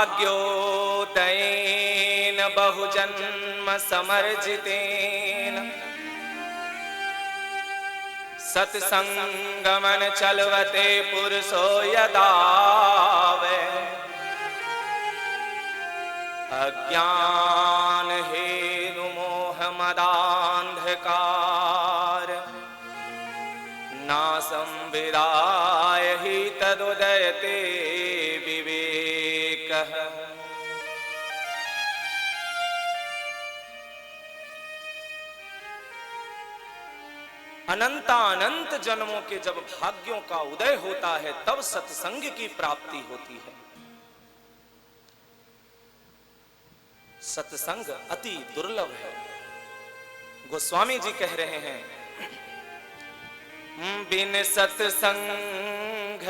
भाग्योदयेन बहुजन्म समर्जितेन सत्संगमन चलवते पुरुषो यदा वै अज्ञान हेतु मोह मदान्धकार नासं विदाय हि तदुदयते विवेकः। अनंतानंत जन्मों के जब भाग्यों का उदय होता है तब सत्संग की प्राप्ति होती है। सत्संग अति दुर्लभ है। गोस्वामी जी कह रहे हैं, बिन सत्संग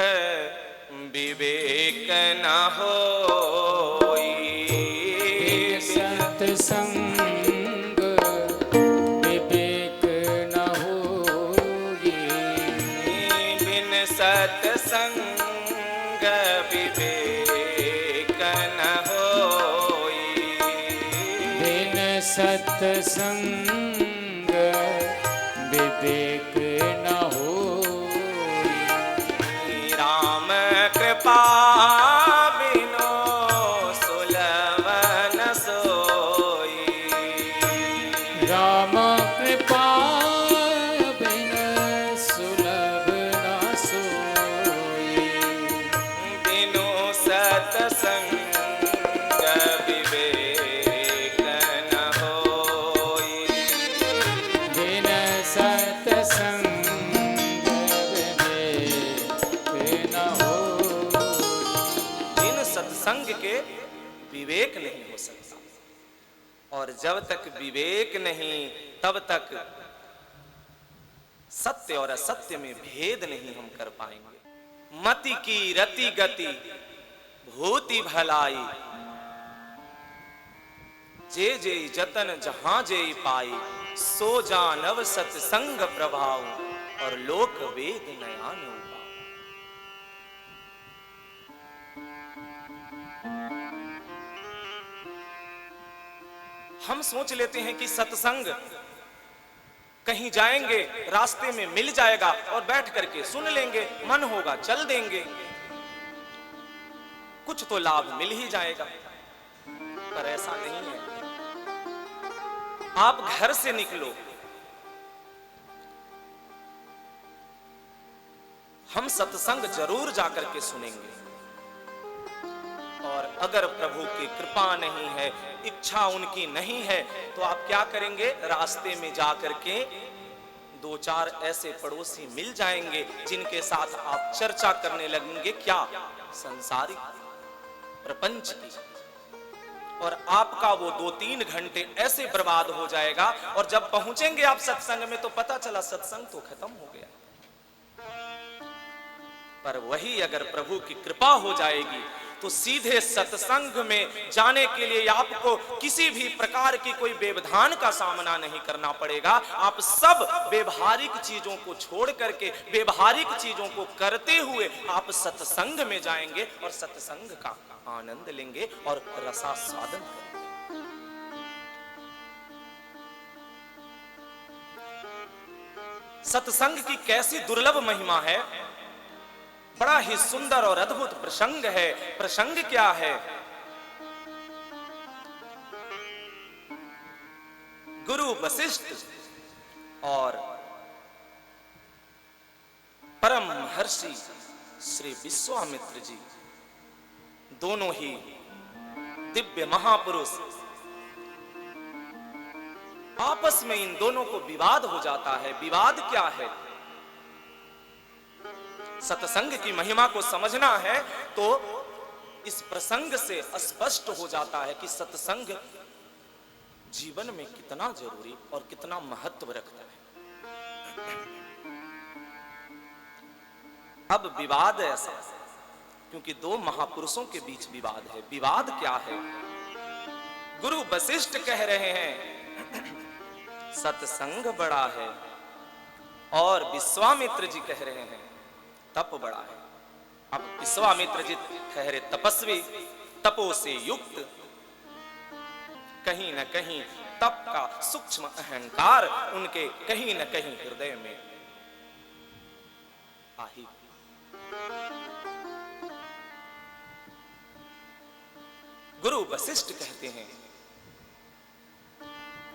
विवेक न होई। सत्संग विवेक न होई। बिन सत्संग विवेक न होई। बिन सत्संग विवेक न होई। राम कृपा बिनो सुलभ न सोई। राम कृपा बिन सुलभ न सोई। बिनु सत्संग विवेक न होई। बिन सत्संग विवेक न होई। बिन सत्संग के विवेक नहीं हो सकता, और जब तक विवेक नहीं तब तक सत्य और असत्य में भेद नहीं हम कर पाएंगे। मति की रति गति भूति भलाई, जे जे जतन जहां जे पाई। सो जानव सत्संग प्रभाव, और लोक वेद नयान उपाय। हम सोच लेते हैं कि सत्संग कहीं जाएंगे रास्ते में मिल जाएगा और बैठ करके सुन लेंगे, मन होगा चल देंगे, कुछ तो लाभ मिल ही जाएगा। पर ऐसा नहीं है। आप घर से निकलो, हम सत्संग जरूर जाकर के सुनेंगे, और अगर प्रभु की कृपा नहीं है, इच्छा उनकी नहीं है, तो आप क्या करेंगे? रास्ते में जाकर के दो चार ऐसे पड़ोसी मिल जाएंगे जिनके साथ आप चर्चा करने लगेंगे, क्या? संसारिक प्रपंच की। और आपका वो 2-3 घंटे ऐसे बर्बाद हो जाएगा, और जब पहुंचेंगे आप सत्संग में तो पता चला सत्संग तो खत्म हो गया। पर वही अगर प्रभु की कृपा हो जाएगी तो सीधे सत्संग में जाने के लिए आपको किसी भी प्रकार की कोई व्यवधान का सामना नहीं करना पड़ेगा। आप सब व्यवहारिक चीजों को छोड़ करके व्यवहारिक चीजों को करते हुए आप सत्संग में जाएंगे और सत्संग का आनंद लेंगे और रसास्वादन करेंगे। सत्संग की कैसी दुर्लभ महिमा है, बड़ा ही सुंदर और अद्भुत प्रसंग है। प्रसंग क्या है? गुरु वशिष्ठ और परमहर्षि श्री विश्वामित्र जी दोनों ही दिव्य महापुरुष, आपस में इन दोनों को विवाद हो जाता है। विवाद क्या है? सत्संग की महिमा को समझना है तो इस प्रसंग से स्पष्ट हो जाता है कि सत्संग जीवन में कितना जरूरी और कितना महत्व रखता है। अब विवाद ऐसा, क्योंकि दो महापुरुषों के बीच विवाद है। विवाद क्या है? गुरु वशिष्ठ कह रहे हैं सत्संग बड़ा है, और विश्वामित्र जी कह रहे हैं तप बड़ा है। अब विश्वामित्र जी ठहरे तपस्वी तपो से युक्त, कहीं न कहीं तप का सूक्ष्म अहंकार उनके कहीं न कहीं हृदय में आही। गुरु वशिष्ठ कहते हैं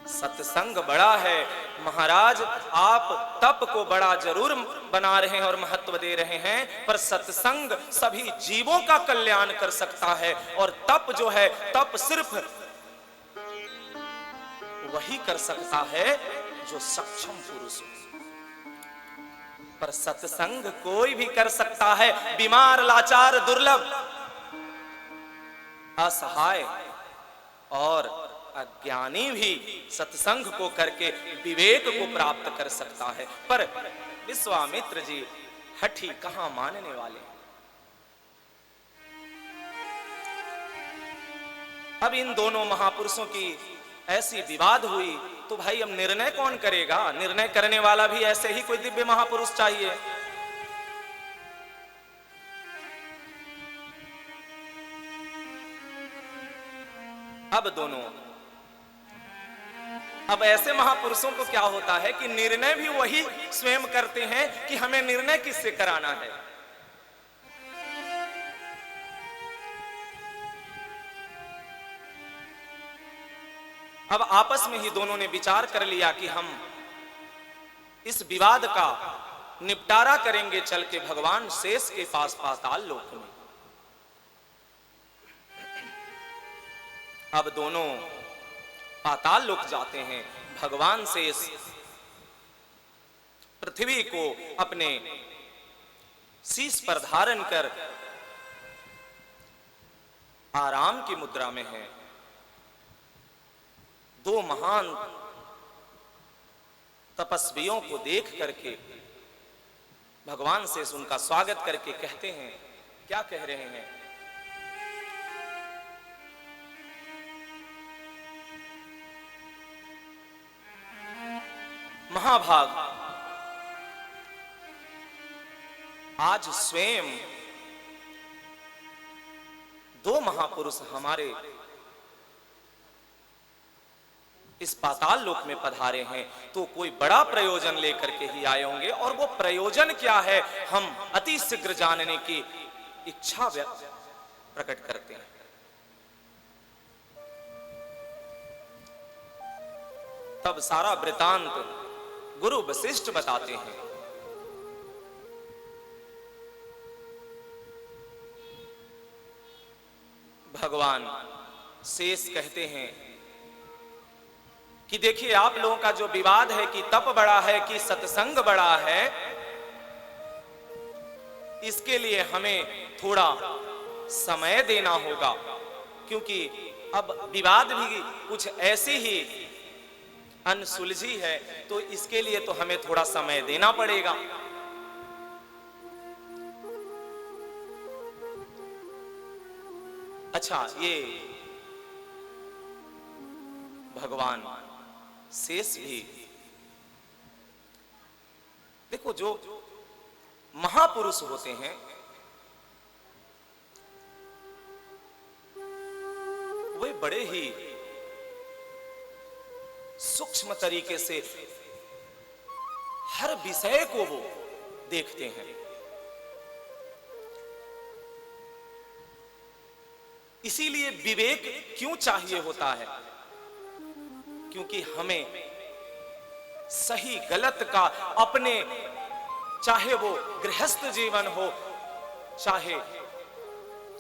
सत्संग बड़ा है महाराज, आप तप को बड़ा जरूर बना रहे हैं और महत्व दे रहे हैं, पर सत्संग सभी जीवों का कल्याण कर सकता है, और तप जो है, तप सिर्फ वही कर सकता है जो सक्षम पुरुष हो, पर सत्संग कोई भी कर सकता है। बीमार, लाचार, दुर्लभ, असहाय और अज्ञानी भी सत्संग को करके विवेक को प्राप्त कर सकता है। पर विश्वामित्र जी हठी कहां मानने वाले। अब इन दोनों महापुरुषों की ऐसी विवाद हुई तो भाई अब निर्णय कौन करेगा? निर्णय करने वाला भी ऐसे ही कोई दिव्य महापुरुष चाहिए। अब ऐसे महापुरुषों को क्या होता है कि निर्णय भी वही स्वयं करते हैं कि हमें निर्णय किससे कराना है। अब आपस में ही दोनों ने विचार कर लिया कि हम इस विवाद का निपटारा करेंगे चल के भगवान शेष के पास पाताल लोक में। अब दोनों पाताल लोक जाते हैं। भगवान शेष पृथ्वी को अपने शीश पर धारण कर आराम की मुद्रा में है। दो महान तपस्वियों को देख करके भगवान शेष उनका स्वागत करके कहते हैं, क्या कह रहे हैं? महाभाग, आज स्वयं दो महापुरुष हमारे इस पाताल लोक में पधारे हैं, तो कोई बड़ा प्रयोजन लेकर के ही आए होंगे, और वो प्रयोजन क्या है हम अति शीघ्र जानने की इच्छा प्रकट करते हैं। तब सारा वृतांत गुरु वशिष्ठ बताते हैं। भगवान शेष कहते हैं कि देखिए, आप लोगों का जो विवाद है कि तप बड़ा है कि सत्संग बड़ा है, इसके लिए हमें थोड़ा समय देना होगा, क्योंकि अब विवाद भी कुछ ऐसी ही अनसुलझी है, तो इसके लिए तो हमें थोड़ा समय देना पड़ेगा। अच्छा, ये भगवान शेष भी देखो, जो महापुरुष होते हैं वे बड़े ही सूक्ष्म तरीके से हर विषय को वो देखते हैं। इसीलिए विवेक क्यों चाहिए होता है? क्योंकि हमें सही गलत का अपने, चाहे वो गृहस्थ जीवन हो, चाहे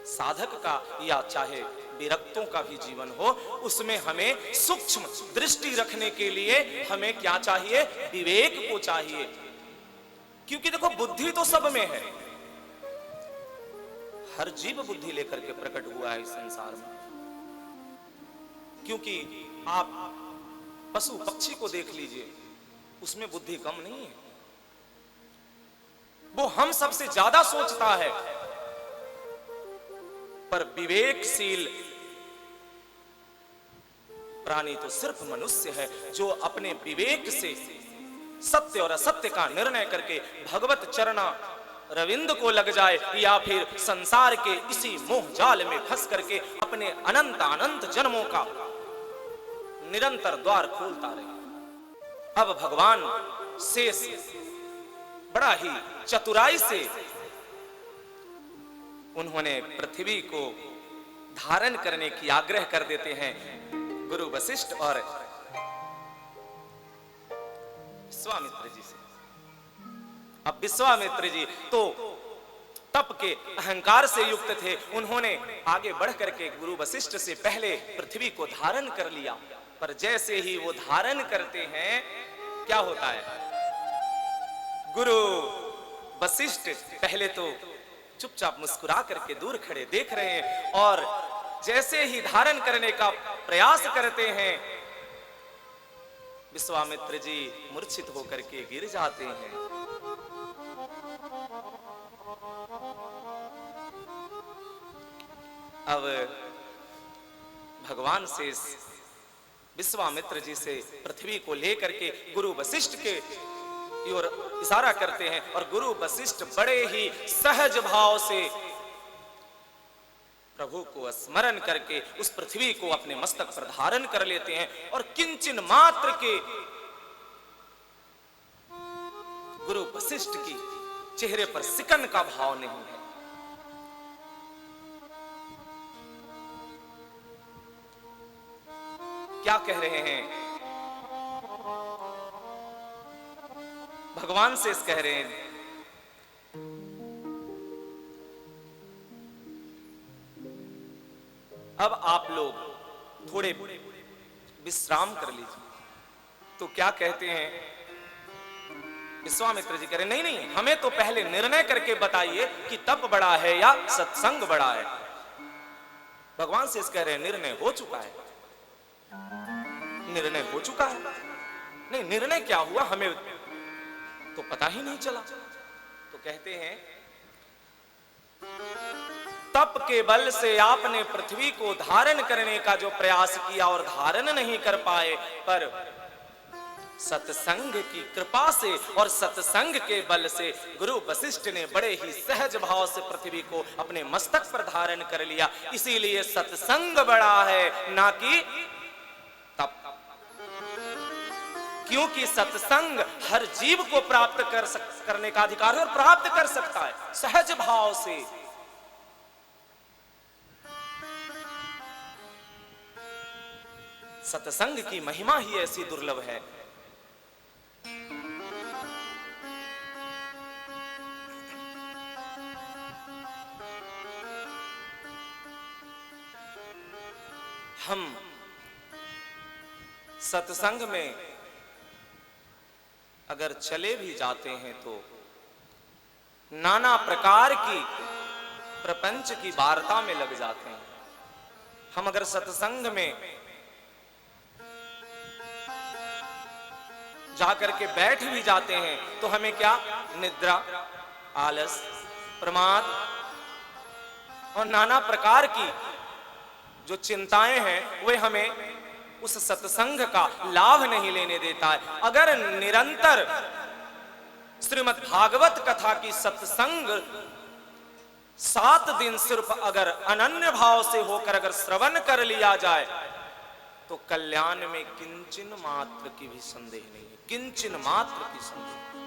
साधक का, या चाहे विरक्तों का भी जीवन हो, उसमें हमें सूक्ष्म दृष्टि रखने के लिए हमें क्या चाहिए? विवेक को चाहिए। क्योंकि देखो, बुद्धि तो सब में है, हर जीव बुद्धि लेकर के प्रकट हुआ है इस संसार में। क्योंकि आप पशु पक्षी को देख लीजिए, उसमें बुद्धि कम नहीं है, वो हम सबसे ज्यादा सोचता है, पर विवेकशील प्राणी तो सिर्फ मनुष्य है जो अपने विवेक से सत्य और असत्य का निर्णय करके भगवत चरणा रविंद को लग जाए या फिर संसार के इसी मोह जाल में फंस करके अपने अनंत अनंत जन्मों का निरंतर द्वार खोलता रहे। अब भगवान शेष बड़ा ही चतुराई से उन्होंने पृथ्वी को धारण करने की आग्रह कर देते हैं गुरु वशिष्ठ और विश्वामित्र जी से। अब विश्वामित्र जी तो तप के अहंकार से युक्त थे, उन्होंने आगे बढ़ करके गुरु वशिष्ठ से पहले पृथ्वी को धारण कर लिया। पर जैसे ही वो धारण करते हैं क्या होता है, गुरु वशिष्ठ पहले तो चुपचाप मुस्कुरा करके दूर खड़े देख रहे हैं और जैसे ही धारण करने का प्रयास करते हैं विश्वामित्र जी मूर्छित होकर के गिर जाते हैं। अब भगवान से विश्वामित्र जी से पृथ्वी को लेकर के गुरु वशिष्ठ के ओर इशारा करते हैं और गुरु वशिष्ठ बड़े ही सहज भाव से प्रभु को स्मरण करके उस पृथ्वी को अपने मस्तक पर धारण कर लेते हैं और किंचन मात्र के गुरु वशिष्ठ की चेहरे पर सिकन का भाव नहीं है। क्या कह रहे हैं भगवान से कह रहे हैं, अब आप लोग थोड़े विश्राम कर लीजिए। तो क्या कहते हैं विश्वामित्र जी, कह रहे नहीं नहीं, हमें तो पहले निर्णय करके बताइए कि तप बड़ा है या सत्संग बड़ा है। भगवान से कह रहे हैं निर्णय हो चुका है। निर्णय हो चुका है? नहीं, निर्णय क्या हुआ हमें तो पता ही नहीं चला। तो कहते हैं तप के बल से आपने पृथ्वी को धारण करने का जो प्रयास किया और धारण नहीं कर पाए, पर सत्संग की कृपा से और सत्संग के बल से गुरु वशिष्ठ ने बड़े ही सहज भाव से पृथ्वी को अपने मस्तक पर धारण कर लिया। इसीलिए सत्संग बड़ा है ना कि तप, क्योंकि सत्संग हर जीव को प्राप्त करने का अधिकार है और प्राप्त कर सकता है सहज भाव से। सत्संग की महिमा ही ऐसी दुर्लभ है। हम सत्संग में अगर चले भी जाते हैं तो नाना प्रकार की प्रपंच की वार्ता में लग जाते हैं। हम अगर सत्संग में जाकर के बैठ भी जाते हैं तो हमें क्या निद्रा, आलस, प्रमाद और नाना प्रकार की जो चिंताएं हैं वे हमें उस सत्संग का लाभ नहीं लेने देता है। अगर निरंतर श्रीमद् भागवत कथा की सत्संग 7 दिन सिर्फ अगर अनन्य भाव से होकर अगर श्रवण कर लिया जाए तो कल्याण में किंचन मात्र की भी संदेह नहीं है, किंचन मात्र की संदेह।